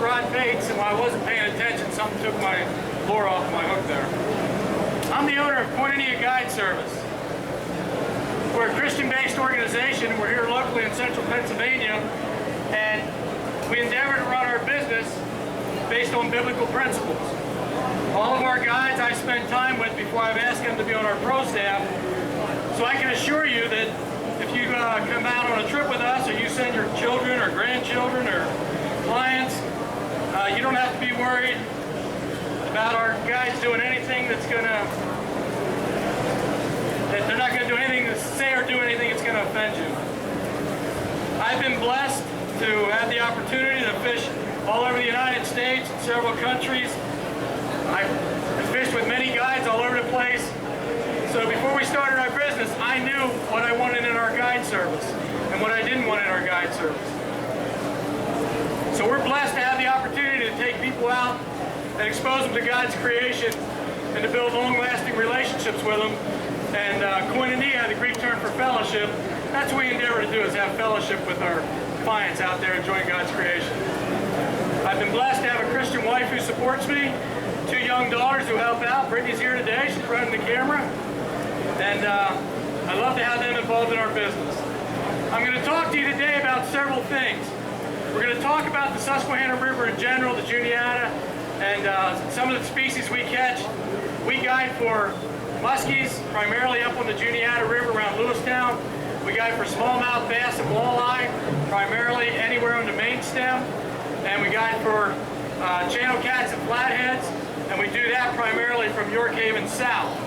rod baits, and while I wasn't paying attention, something took my lure off my hook there. I'm the owner of Koinonia Guide Service. We're a Christian-based organization. We're here locally in central Pennsylvania, and we endeavor to run our business based on biblical principles. All of our guides I spend time with before I've asked them to be on our pro staff, so I can assure you that if you come out on a trip with us, or you send your children or grandchildren or clients, you don't have to be worried about our guides doing anything that they're not going to do anything to say or do anything that's going to offend you. I've been blessed to have the opportunity to fish all over the United States and several countries. I've fished with many guides all over the place. So before we started our business, I knew what I wanted in our guide service and what I didn't want in our guide service. So we're blessed to have the opportunity to take people out and expose them to God's creation and to build long-lasting relationships with them. And koinonia, the Greek term for fellowship, that's what we endeavor to do, is have fellowship with our clients out there enjoying God's creation. I've been blessed to have a Christian wife who supports me, 2 young daughters who help out. Brittany's here today, she's running the camera. And I love to have them involved in our business. I'm going to talk to you today about several things. We're going to talk about the Susquehanna River in general, the Juniata, and some of the species we catch. We guide for muskies, primarily up on the Juniata River around Lewistown. We guide for smallmouth bass and walleye, primarily anywhere on the main stem. And we guide for channel cats and flatheads, and we do that primarily from York Haven south.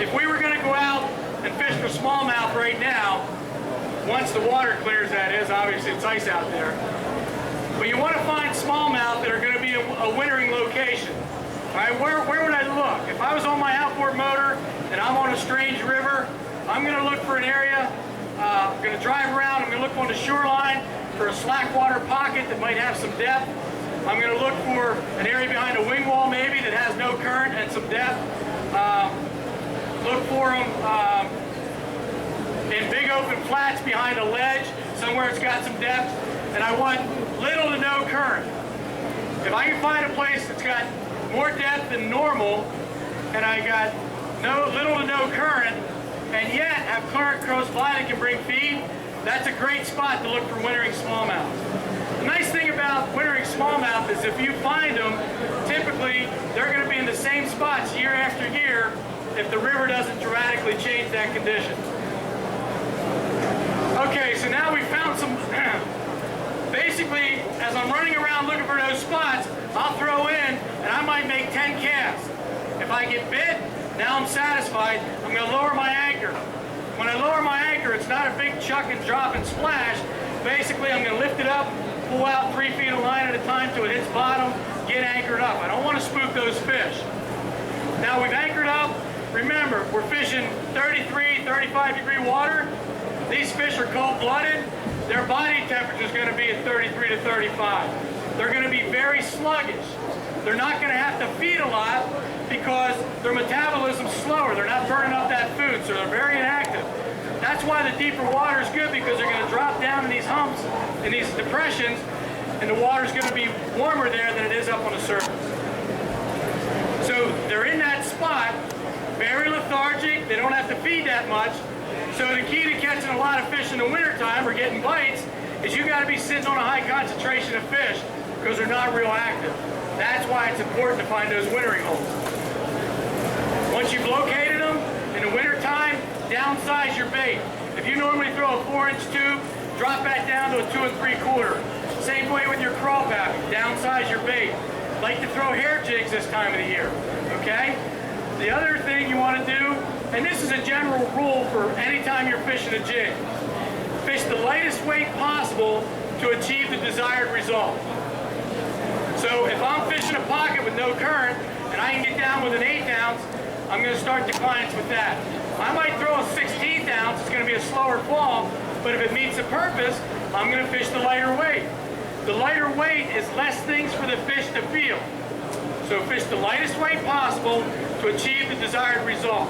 If we were going to go out and fish for smallmouth right now, once the water clears, that is, obviously it's ice out there, but you want to find smallmouth that are going to be a wintering location. All right, where would I look? If I was on my outboard motor and I'm on a strange river, I'm going to look for an area. I'm going to drive around. I'm going to look on the shoreline for a slack water pocket that might have some depth. I'm going to look for an area behind a wing wall maybe that has no current and some depth. Look for them in big open flats behind a ledge, somewhere it's got some depth, and I want little to no current. If I can find a place that's got more depth than normal, and I got little to no current, and yet have current close by that can bring feed, that's a great spot to look for wintering smallmouth. The nice thing about wintering smallmouth is if you find them, typically they're going to be in the same spots year after year if the river doesn't dramatically change that condition. Okay, so now we found some, basically as I'm running around looking for those spots, I'll throw in and I might make 10 casts. If I get bit, now I'm satisfied, I'm going to lower my anchor. When I lower my anchor, it's not a big chuck and drop and splash. Basically, I'm going to lift it up, pull out 3 feet of line at a time till it hits bottom, get anchored up. I don't want to spook those fish. Now we've anchored up. Remember, we're fishing 33, 35 degree water. These fish are cold-blooded. Their body temperature is going to be at 33 to 35. They're going to be very sluggish. They're not going to have to feed a lot because their metabolism's slower. They're not burning up that food, so they're very inactive. That's why the deeper water is good, because they're going to drop down in these humps, in these depressions, and the water's going to be warmer there than it is up on the surface. So they're in that spot, very lethargic, they don't have to feed that much. So the key to catching a lot of fish in the wintertime or getting bites is you got to be sitting on a high concentration of fish because they're not real active. That's why it's important to find those wintering holes. Once you've located them, in the wintertime, downsize your bait. If you normally throw a 4-inch tube, drop that down to a 2 3/4. Same way with your crawl pappy, downsize your bait. Like to throw hair jigs this time of the year, okay? The other thing you want to do, and this is a general rule for any time you're fishing a jig, fish the lightest weight possible to achieve the desired result. So if I'm fishing a pocket with no current and I can get down with an 1/8 ounce, I'm going to start the clients with that. I might throw a 1/16 ounce, it's going to be a slower fall, but if it meets the purpose, I'm going to fish the lighter weight. The lighter weight is less things for the fish to feel. So fish the lightest weight possible to achieve the desired result.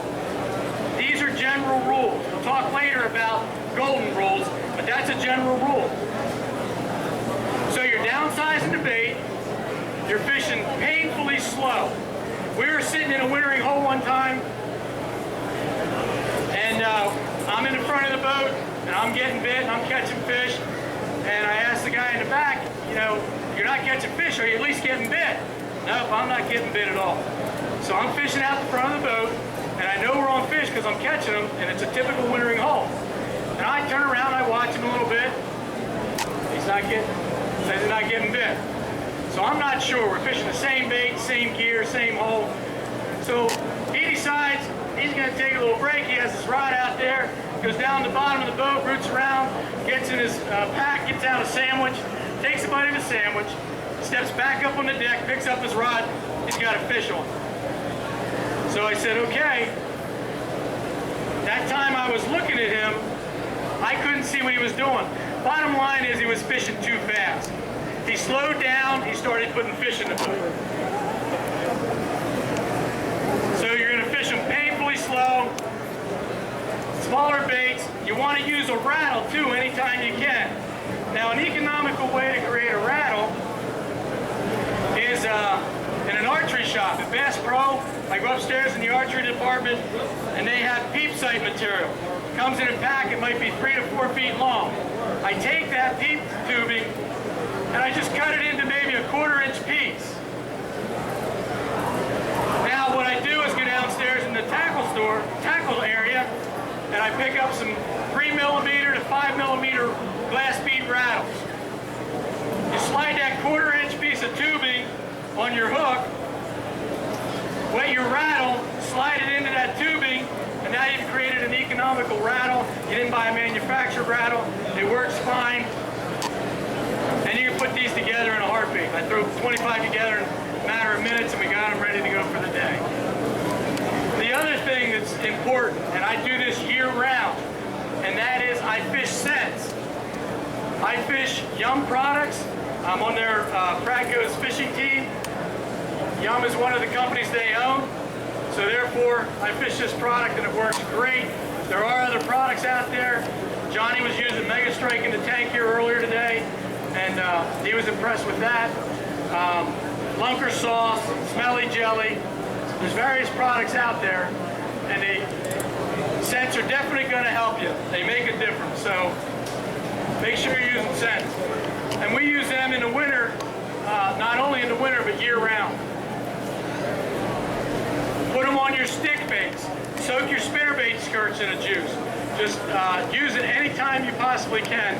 These are general general rules. We'll talk later about golden rules, but that's a general rule. So you're downsizing the bait, you're fishing painfully slow. We were sitting in a wintering hole one time, and I'm in the front of the boat, and I'm getting bit, and I'm catching fish, and I asked the guy in the back, you know, you're not catching fish, are you at least getting bit? Nope, I'm not getting bit at all. So I'm fishing out the front of the boat, and I know we're on fish because I'm catching them, and it's a typical wintering hole. And I turn around, I watch him a little bit. Says he's not getting bit. So I'm not sure. We're fishing the same bait, same gear, same hole. So he decides he's going to take a little break. He has his rod out there, goes down the bottom of the boat, roots around, gets in his pack, gets out a sandwich, takes a bite of his sandwich, steps back up on the deck, picks up his rod, he's got a fish on. So I said, okay. That time I was looking at him, I couldn't see what he was doing. Bottom line is he was fishing too fast. He slowed down, he started putting fish in the boat. So you're going to fish them painfully slow, smaller baits. You want to use a rattle too anytime you can. Now an economical way to create a rattle is in an archery shop at Bass Pro. I go upstairs in the archery department and they have peep sight material. Comes in a pack, it might be 3 to 4 feet long. I take that peep tubing and I just cut it into maybe a 1/4 inch piece. Now what I do is go downstairs in the tackle area, and I pick up some 3mm to 5mm glass bead rattles. You slide that 1/4 inch piece of tubing on your hook, wet your rattle, slide it into that tubing, and now you've created an economical rattle. You didn't buy a manufactured rattle. It works fine. And you can put these together in a heartbeat. I threw 25 together in a matter of minutes, and we got them ready to go for the day. The other thing that's important, and I do this year-round, and that is I fish scents. I fish Yum products. I'm on their Praggo's fishing team. Yum is one of the companies they own, so therefore I fish this product and it works great. There are other products out there. Johnny was using Mega Strike in the tank here earlier today, and he was impressed with that. Lunker sauce, smelly jelly. There's various products out there, and the scents are definitely going to help you. They make a difference, so make sure you're using scents. And we use them in the winter, not only in the winter, but year-round. Put them on your stick baits. Soak your spinnerbait skirts in a juice. Just use it anytime you possibly can.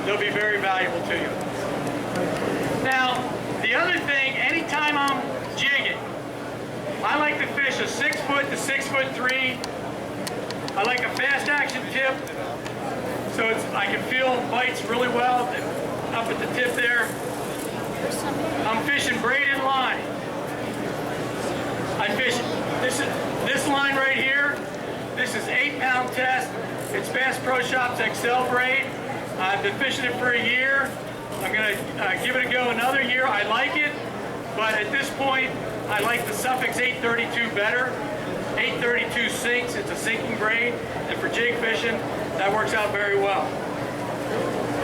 They'll be very valuable to you. Now, the other thing, anytime I'm jigging, I like to fish a 6 foot to 6'3". I like a fast action tip, so I can feel bites really well up at the tip there. I'm fishing braided line. I fish this line right here. This is 8-pound test. It's Bass Pro Shops XL braid. I've been fishing it for a year. I'm going to give it a go another year. I like it, but at this point, I like the Suffix 832 better. 832 sinks. It's a sinking braid, and for jig fishing, that works out very well.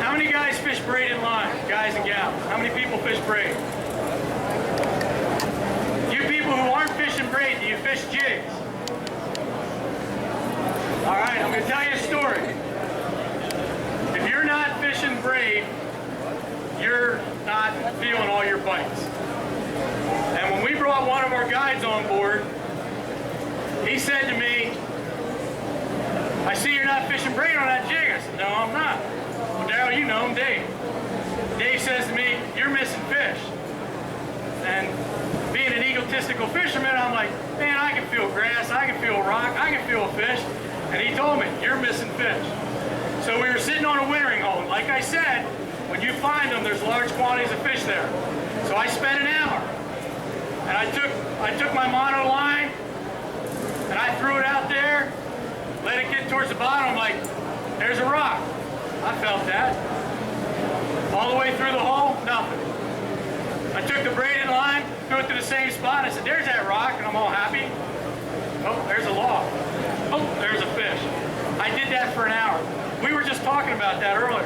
How many guys fish braided line, guys and gals? How many people fish braid? You people who aren't fishing braid, do you fish jigs? All right, I'm going to tell you a story. If you're not fishing braid, you're not feeling all your bites. And when we brought one of our guides on board, he said to me, I see you're not fishing braid on that jig. I said, no, I'm not. Well, Darryl, you know him, Dave. Dave says to me, you're missing fish. And being an egotistical fisherman, I'm like, man, I can feel grass, I can feel rock, I can feel a fish. And he told me, you're missing fish. So we were sitting on a wintering hole. And like I said, when you find them, there's large quantities of fish there. So I spent an hour. And I took my mono line, and I threw it out there, let it get towards the bottom. I'm like, there's a rock. I felt that. All the way through the hole, nothing. I took the braided line, threw it to the same spot. I said, there's that rock, and I'm all happy. Oh, there's a log. Oh, there's a fish. that for an hour. We were just talking about that earlier.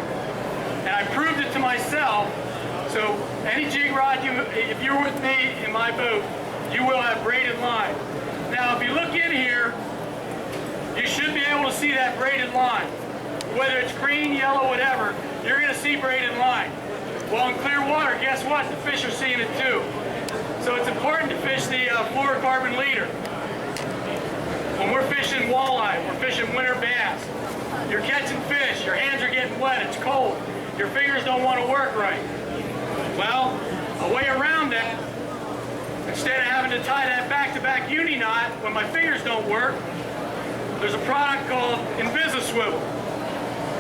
And I proved it to myself. So any jig rod, if you're with me in my boat, you will have braided line. Now, if you look in here, you should be able to see that braided line. Whether it's green, yellow, whatever, you're going to see braided line. Well, in clear water, guess what? The fish are seeing it too. So it's important to fish the fluorocarbon leader. When we're fishing walleye, we're fishing winter bass, you're catching fish, your hands are getting wet, it's cold, your fingers don't want to work right. Well, a way around that, instead of having to tie that back-to-back uni knot when my fingers don't work, there's a product called InvisaSwivel.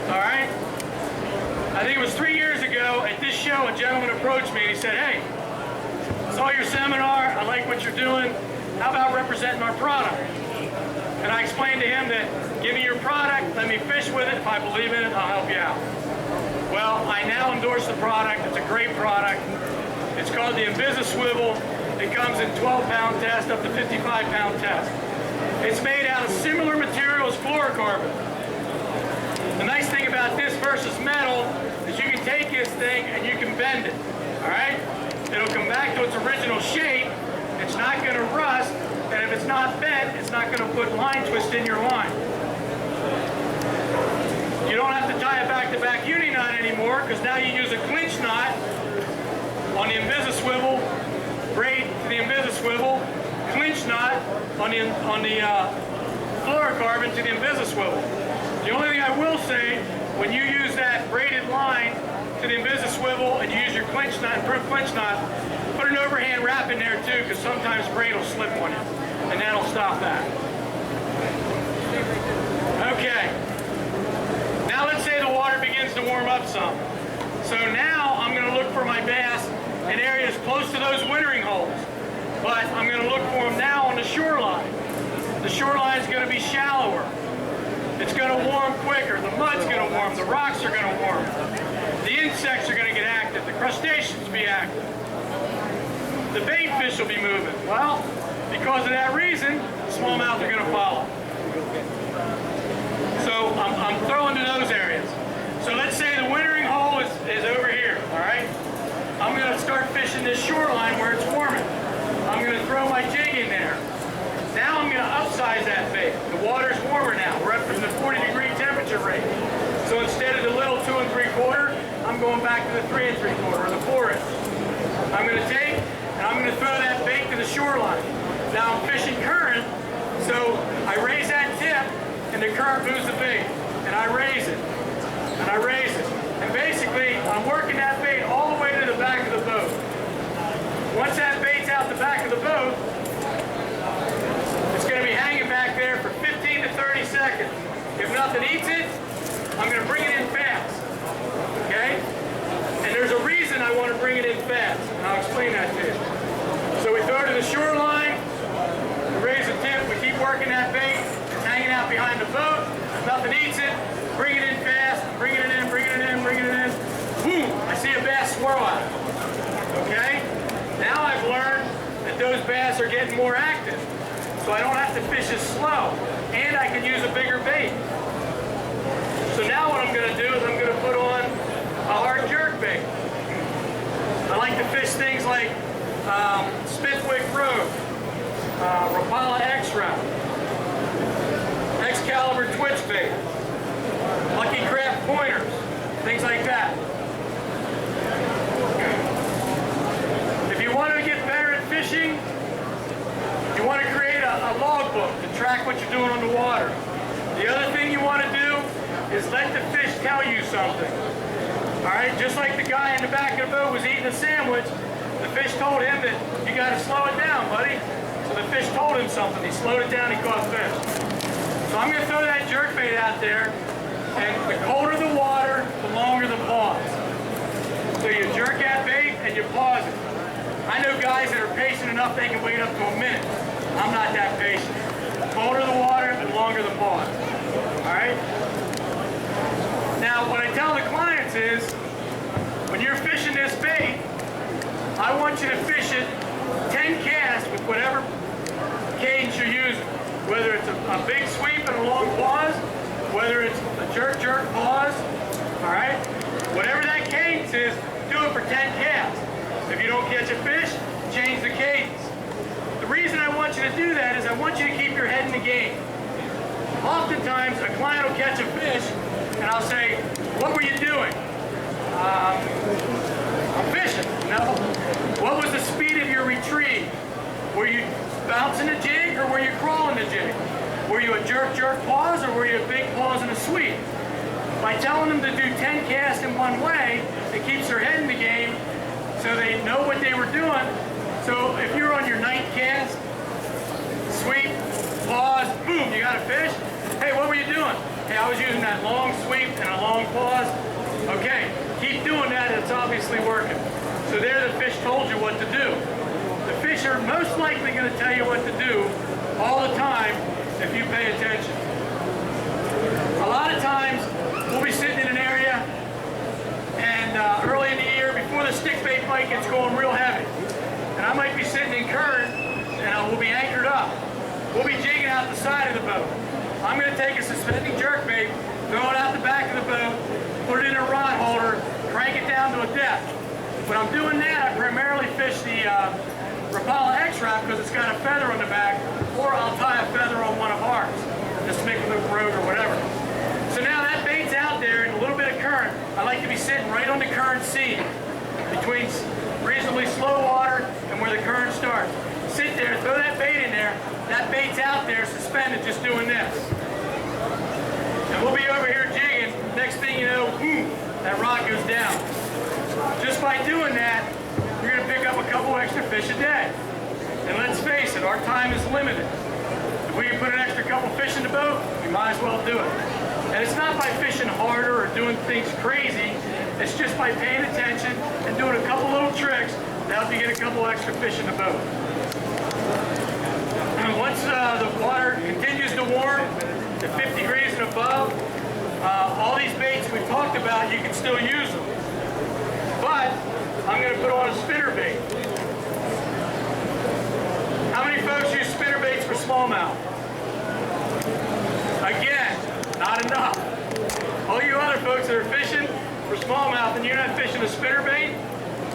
All right? I think it was 3 years ago at this show, a gentleman approached me and he said, hey, I saw your seminar, I like what you're doing, how about representing our product? And I explained to him that, give me your product, let me fish with it, if I believe in it, I'll help you out. Well, I now endorse the product, it's a great product. It's called the InvisaSwivel. It comes in 12-pound test up to 55-pound test. It's made out of similar material as fluorocarbon. The nice thing about this versus metal is you can take this thing and you can bend it, all right? It'll come back to its original shape. It's not going to rust, and if it's not bent, it's not going to put line twist in your line. You don't have to tie a back-to-back uni knot anymore because now you use a clinch knot on the InvisaSwivel, braid to the InvisaSwivel, clinch knot on the fluorocarbon to the InvisaSwivel. The only thing I will say, when you use that braided line to the InvisaSwivel and you use your clinch knot, improved clinch knot, put an overhand wrap in there too, because sometimes braid will slip on you, and that'll stop that. Okay. Now let's say the water begins to warm up some. So now I'm going to look for my bass in areas close to those wintering holes. But I'm going to look for them now on the shoreline. The shoreline is going to be shallower. It's going to warm quicker. The mud's going to warm. The rocks are going to warm. The insects are going to get active. The crustaceans will be active. The bait fish will be moving. Well, because of that reason, smallmouth are going to follow. So I'm throwing to those areas. So let's say the wintering hole is over here, all right? I'm going to start fishing this shoreline where it's warming. I'm going to throw my jig in there. Now I'm going to upsize that bait. The water's warmer now. We're up in the 40-degree temperature range. So instead of the little 2 3/4, I'm going back to the 3 3/4 or the 4 inch. I'm going to take and I'm going to throw that bait to the shoreline. Now I'm fishing current, so I raise that tip and the current moves the bait. And I raise it. And I raise it. And basically, I'm working that bait all the way to the back of the boat. Once that bait's out the back of the boat, it's going to be hanging back there for 15 to 30 seconds. If nothing eats it, I'm going to bring it in fast. Okay? And there's a reason I want to bring it in fast, and I'll explain that to you. So we throw it to the shoreline, we raise the tip, we keep working that bait, it's hanging out behind the boat, if nothing eats it, bring it in fast, bringing it in, bringing it in, bringing it in. Boom! I see a bass swirl out. Okay? Now I've learned that those bass are getting more active. So I don't have to fish as slow. And I can use a bigger bait. So now what I'm going to do is I'm going to put on a hard jerk bait. I like to fish things like Smithwick Rogue, Rapala Extra, Excalibur Twitch bait, Lucky Craft pointers, things like that. If you want to get better at fishing, you want to create a logbook to track what you're doing on the water. The other thing you want to do is let the fish tell you something. All right, just like the guy in the back of the boat was eating a sandwich, the fish told him that you got to slow it down, buddy. So the fish told him something. He slowed it down, he caught fish. So I'm going to throw that jerkbait out there, and the colder the water, the longer the pause. So you jerk that bait and you pause it. I know guys that are patient enough they can wait up to a minute. I'm not that patient. The colder the water, the longer the pause. All right? Now, what I tell the clients is, when you're fishing this bait, I want you to fish it 10 casts with whatever cadence you're using. Whether it's a big sweep and a long pause, whether it's a jerk pause, all right? Whatever that cadence is, do it for 10 casts. If you don't catch a fish, change the cadence. The reason I want you to do that is I want you to keep your head in the game. Oftentimes, a client will catch a fish, and I'll say, what were you doing? I'm fishing. No. What was the speed of your retrieve? Were you bouncing the jig or were you crawling the jig? Were you a jerk pause or were you a big pause and a sweep? By telling them to do 10 casts in one way, it keeps their head in the game so they know what they were doing. So if you're on your 9th cast, sweep, pause, boom, you got a fish. Hey, what were you doing? Hey, I was using that long sweep and a long pause. Okay, keep doing that, it's obviously working. So there the fish told you what to do. The fish are most likely going to tell you what to do all the time if you pay attention. A lot of times, we'll be sitting in an area and early in the year, before the stick bait bite gets going real heavy, and I might be sitting in current and we'll be anchored up. We'll be jigging out the side of the boat. I'm going to take a suspending jerkbait, throw it out the back of the boat, put it in a rod holder, crank it down to a depth. When I'm doing that, I primarily fish the Rapala X-Wrap because it's got a feather on the back, or I'll tie a feather on one of ours, just to make a little road or whatever. So now that bait's out there in a little bit of current. I like to be sitting right on the current seam, between reasonably slow water and where the current starts. Sit there, throw that bait in there. That bait's out there suspended, just doing this. And we'll be over here jigging. Next thing you know, boom, that rod goes down. Just by doing that, you're going to pick up a couple extra fish a day. And let's face it, our time is limited. If we can put an extra couple fish in the boat, we might as well do it. And it's not by fishing harder or doing things crazy. It's just by paying attention and doing a couple little tricks to help you get a couple extra fish in the boat. And once the water continues to warm to 50 degrees and above, all these baits we talked about, you can still use them. But I'm going to put on a spinner bait. How many folks use spinner baits for smallmouth? Again, not enough. All you other folks that are fishing for smallmouth and you're not fishing a spinner bait,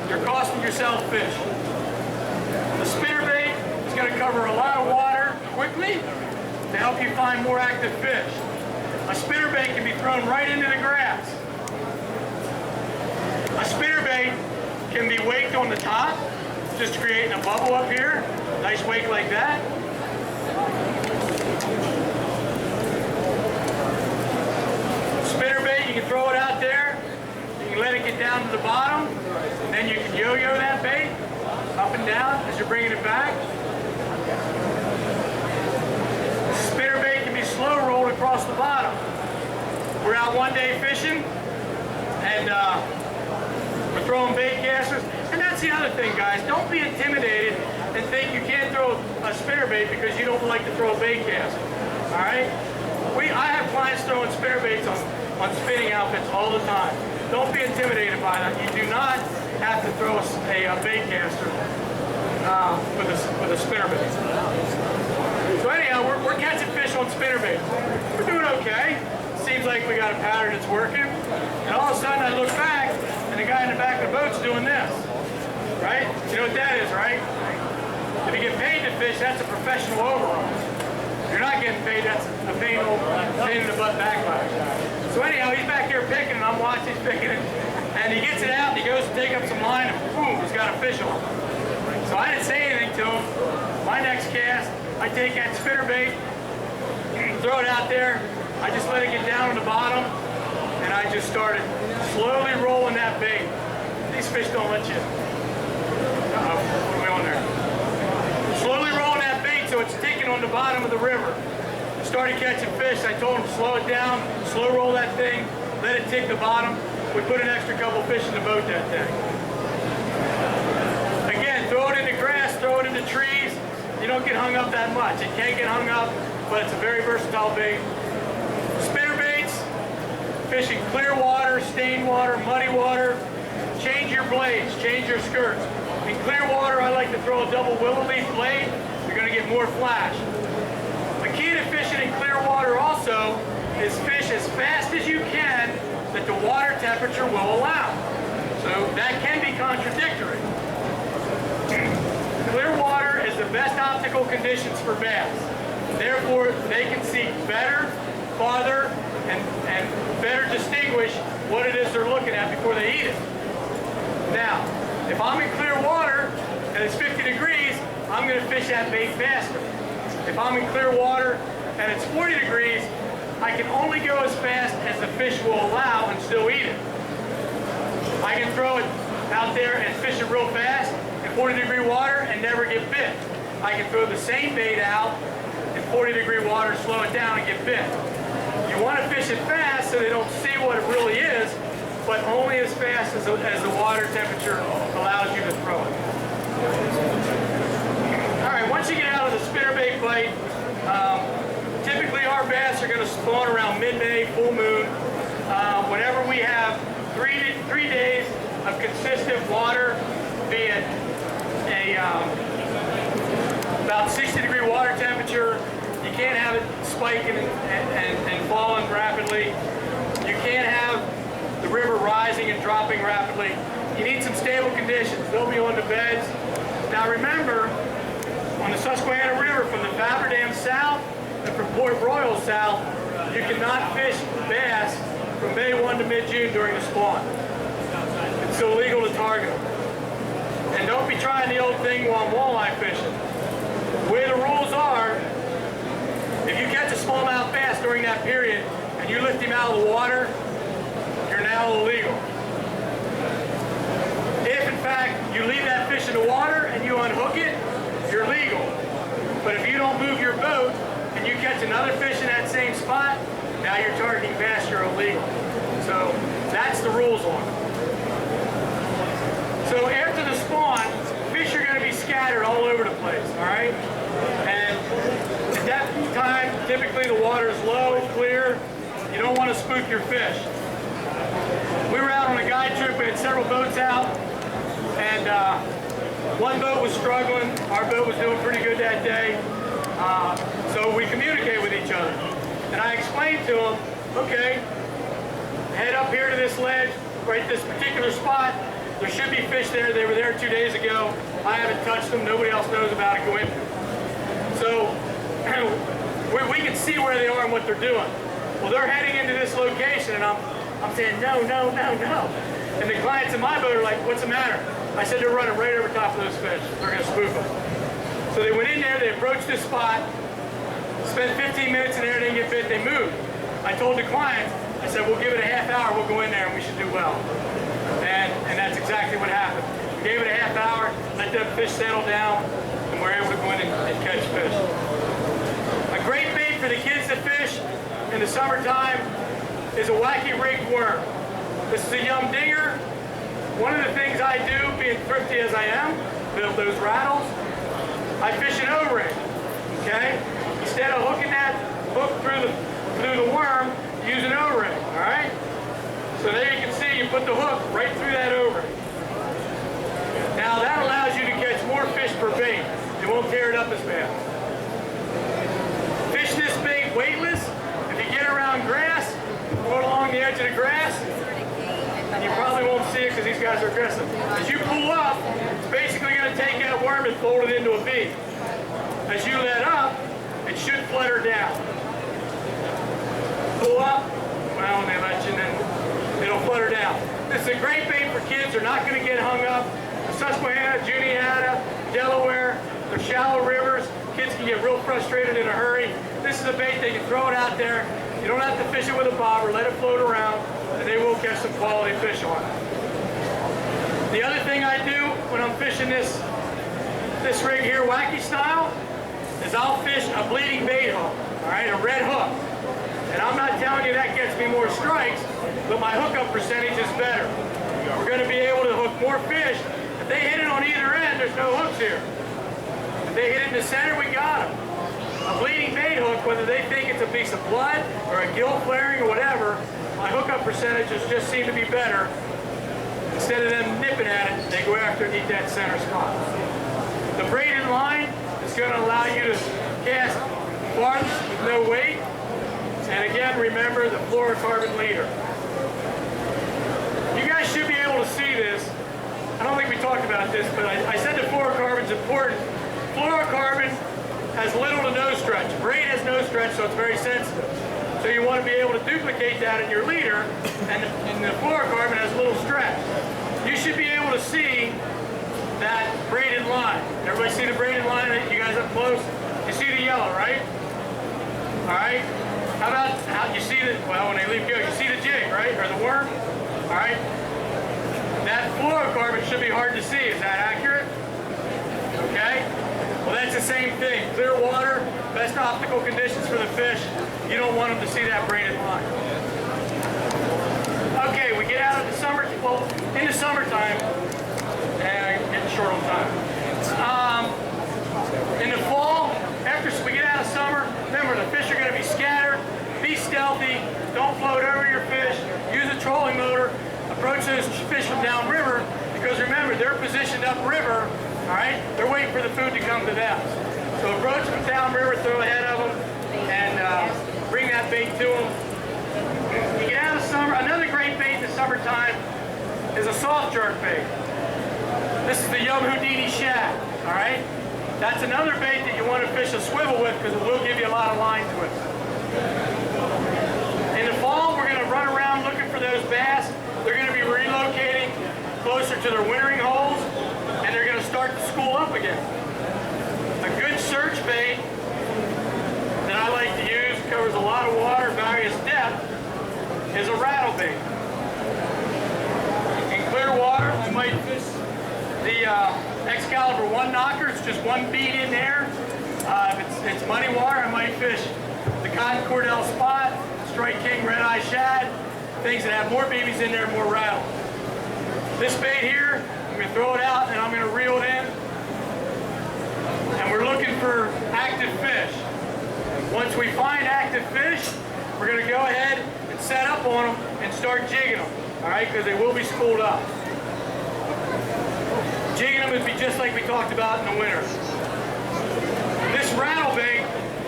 you're costing yourself fish. The spinner bait is going to cover a lot of water quickly to help you find more active fish. A spinner bait can be thrown right into the grass. A spinner bait can be waked on the top, just creating a bubble up here. Nice wake like that. Spinner bait, you can throw it out there. You can let it get down to the bottom. And then you can yo-yo that bait up and down as you're bringing it back. Spinner bait can be slow rolled across the bottom. We're out one day fishing, and we're throwing bait casters. And that's the other thing, guys. Don't be intimidated and think you can't throw a spinner bait because you don't like to throw a bait caster. All right? I have clients throwing spinner baits on spinning outfits all the time. Don't be intimidated by that. You do not have to throw a bait caster with a spinner bait. So anyhow, we're catching fish on spinner bait. We're doing okay. Seems like we got a pattern that's working. And all of a sudden I look back and the guy in the back of the boat's doing this. Right? You know what that is, right? If you get paid to fish, that's a professional overall. If you're not getting paid, that's a pain in the butt backfire. So anyhow, he's back here picking and I'm watching, he's picking it. And he gets it out and he goes to take up some line and boom, he's got a fish on. So I didn't say anything to him. My next cast, I take that spinner bait, throw it out there. I just let it get down on the bottom, and I just started slowly rolling that bait. These fish don't let you. Uh-oh, what are we on there? Slowly rolling that bait so it's sticking on the bottom of the river. Started catching fish. I told him slow it down, slow roll that thing, let it tick the bottom. We put an extra couple fish in the boat that day. Again, throw it in the grass, throw it in the trees. You don't get hung up that much. It can get hung up, but it's a very versatile bait. Spinner baits, fishing clear water, stained water, muddy water. Change your blades, change your skirts. In clear water, I like to throw a double willow leaf blade. You're going to get more flash. The key to fishing in clear water also is fish as fast as you can that the water temperature will allow. So that can be contradictory. Clear water is the best optical conditions for baths. Therefore, they can see better, farther, and better distinguish what it is they're looking at before they eat it. Now, if I'm in clear water and it's 50 degrees, I'm going to fish that bait faster. If I'm in clear water and it's 40 degrees, I can only go as fast as the fish will allow and still eat it. I can throw it out there and fish it real fast in 40-degree water and never get bit. I can throw the same bait out in 40-degree water, slow it down, and get bit. You want to fish it fast so they don't see what it really is, but only as fast as the water temperature allows you to throw it. All right, once you get out of the spinnerbait bite, typically our bass are going to spawn around mid-May, full moon. Whenever we have three days of consistent water, be it about 60-degree water temperature, you can't have it spiking and falling rapidly. You can't have the river rising and dropping rapidly. You need some stable conditions. They'll be on the beds. Now remember, on the Susquehanna River from the Faber Dam south and from Port Royal south, you cannot fish bass from May 1 to mid-June during the spawn. It's illegal to target them. And don't be trying the old thing while walleye fishing. The way the rules are, if you catch a smallmouth bass during that period and you lift him out of the water, you're now illegal. If in fact you leave that fish in the water and you unhook it, you're legal. But if you don't move your boat and you catch another fish in that same spot, now you're targeting bass, you're illegal. So that's the rules on it. So after the spawn, fish are going to be scattered all over the place, all right? And at that time, typically the water is low, clear. You don't want to spook your fish. We were out on a guide trip, we had several boats out, and one boat was struggling. Our boat was doing pretty good that day. So we communicate with each other. And I explained to them, okay, head up here to this ledge, right this particular spot. There should be fish there. They were there 2 days ago. I haven't touched them. Nobody else knows about it. Go in. So we can see where they are and what they're doing. Well, they're heading into this location, and I'm saying, no, no, no, no. And the clients in my boat are like, what's the matter? I said, they're running right over top of those fish. They're going to spook them. So they went in there, they approached this spot, spent 15 minutes in there, didn't get bit, they moved. I told the client, I said, we'll give it a half hour, we'll go in there and we should do well. And that's exactly what happened. We gave it a half hour, let that fish settle down, and we're able to go in and catch fish. A great bait for the kids to fish in the summertime is a wacky rigged worm. This is a yum dinger. One of the things I do, being thrifty as I am, build those rattles, I fish an O-ring, okay? Instead of hooking that hook through the worm, use an O-ring, all right? So there you can see, you put the hook right through that O-ring. Now that allows you to catch more fish per bait. It won't tear it up as bad. Fish this bait weightless. If you get around grass, go along the edge of the grass, and you probably won't see it because these guys are aggressive. As you pull up, it's basically going to take that worm and fold it into a bead. As you let up, it should flutter down. Pull up, well, when they let you, then it'll flutter down. This is a great bait for kids. They're not going to get hung up. The Susquehanna, Juniata, Delaware, they're shallow rivers. Kids can get real frustrated in a hurry. This is a bait, they can throw it out there. You don't have to fish it with a bobber, let it float around, and they will catch some quality fish on it. The other thing I do when I'm fishing this rig here, wacky style, is I'll fish a bleeding bait hook, all right, a red hook. And I'm not telling you that gets me more strikes, but my hookup percentage is better. We're going to be able to hook more fish. If they hit it on either end, there's no hooks here. If they hit it in the center, we got them. A bleeding bait hook, whether they think it's a piece of blood or a gill flaring or whatever, my hookup percentages just seem to be better. Instead of them nipping at it, they go after and eat that center spot. The braided line is going to allow you to cast farthest with no weight. And again, everyone remember the fluorocarbon leader. You guys should be able to see this. I don't think we talked about this, but I said the fluorocarbon's important. Fluorocarbon has little to no stretch. Braid has no stretch, so it's very sensitive. So you want to be able to duplicate that in your leader, and the fluorocarbon has little stretch. You should be able to see that braided line. Everybody see the braided line? You guys up close? You see the yellow, right? All right. How about you see the, well, when they leave go, you see the jig, right? Or the worm? All right. That fluorocarbon should be hard to see. Is that accurate? Okay. Well, that's the same thing. Clear water, best optical conditions for the fish. You don't want them to see that braided line. Okay, we get out of the summer, well, in the summertime, and getting short on time. In the fall, after we get out of summer, remember the fish are going to be scattered. Be stealthy. Don't float over your fish. Use a trolling motor. Approach those fish from downriver, because remember, they're positioned upriver. All right, they're waiting for the food to come to them. So approach them downriver, throw ahead of them, and bring that bait to them. You get out of summer. Another great bait in the summertime is a soft jerk bait. This is the Yum Houdini shad. All right, that's another bait that you want to fish a swivel with, because it will give you a lot of line to it. In the fall, we're going to run around looking for those bass. They're going to be relocating closer to their wintering holes, and they're going to start to school up again. A good search bait that I like to use, covers a lot of water, various depth, is a rattle bait. In clear water, I might fish the Excalibur 1 knocker. It's just one bead in there. If it's muddy water, I might fish the Cotton Cordell Spot, Strike King Red Eye Shad, things that have more babies in there, more rattle. This bait here, I'm going to throw it out and I'm going to reel it in. And we're looking for active fish. Once we find active fish, we're going to go ahead and set up on them and start jigging them. All right, because they will be spooled up. Jigging them would be just like we talked about in the winter. This rattle bait,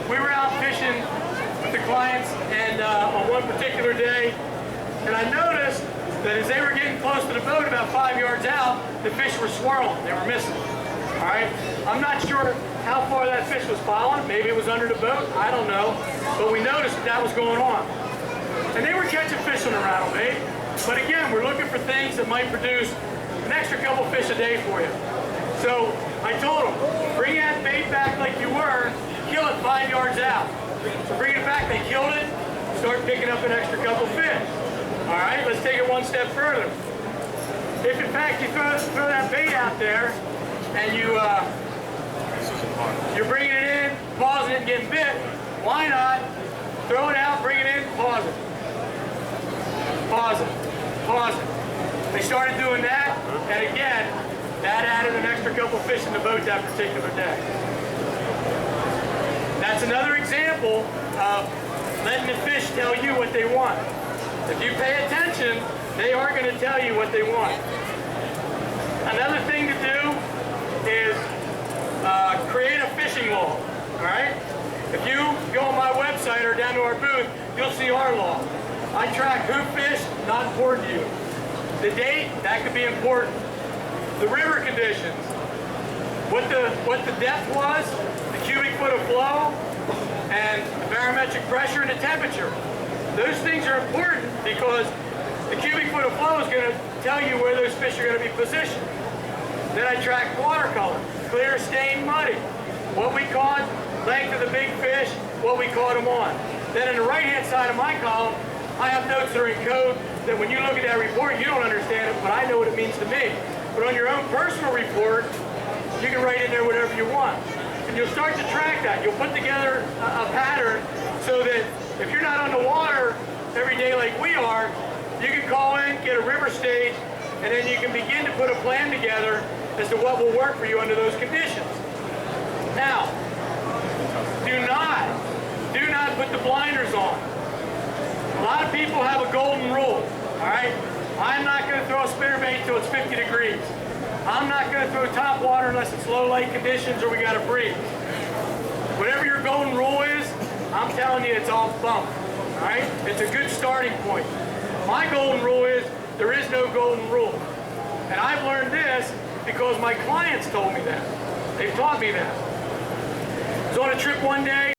we were out fishing with the clients and on one particular day, and I noticed that as they were getting close to the boat, about 5 yards out, the fish were swirling. They were missing. All right? I'm not sure how far that fish was following. Maybe it was under the boat. I don't know. But we noticed that was going on. And they were catching fish on the rattle bait. But again, we're looking for things that might produce an extra couple fish a day for you. So I told them, bring that bait back like you were, kill it 5 yards out. So bring it back, they killed it, start picking up an extra couple fish. All right, let's take it one step further. If in fact you throw that bait out there and you're bringing it in, pausing it and getting bit, why not throw it out, bring it in, pause it. Pause it, pause it. They started doing that, and again, that added an extra couple fish in the boat that particular day. That's another example of letting the fish tell you what they want. If you pay attention, they are going to tell you what they want. Another thing to do is create a fishing log. All right? If you go on my website or down to our booth, you'll see our log. I track who fished, not important to you. The date, that could be important. The river conditions, what the depth was, the cubic foot of flow, and the barometric pressure and the temperature. Those things are important because the cubic foot of flow is going to tell you where those fish are going to be positioned. Then I track watercolor, clear, stained, muddy. What we caught, length of the big fish, what we caught them on. Then on the right-hand side of my column, I have notes that are in code that when you look at that report, you don't understand it, but I know what it means to me. But on your own personal report, you can write in there whatever you want. And you'll start to track that. You'll put together a pattern so that if you're not on the water every day like we are, you can call in, get a river stage, and then you can begin to put a plan together as to what will work for you under those conditions. Now, do not put the blinders on. A lot of people have a golden rule, all right? I'm not going to throw a spinnerbait until it's 50 degrees. I'm not going to throw top water unless it's low light conditions or we got to breathe. Whatever your golden rule is, I'm telling you it's all bunk, all right? It's a good starting point. My golden rule is there is no golden rule. And I've learned this because my clients told me that. They've taught me that. I was on a trip one day.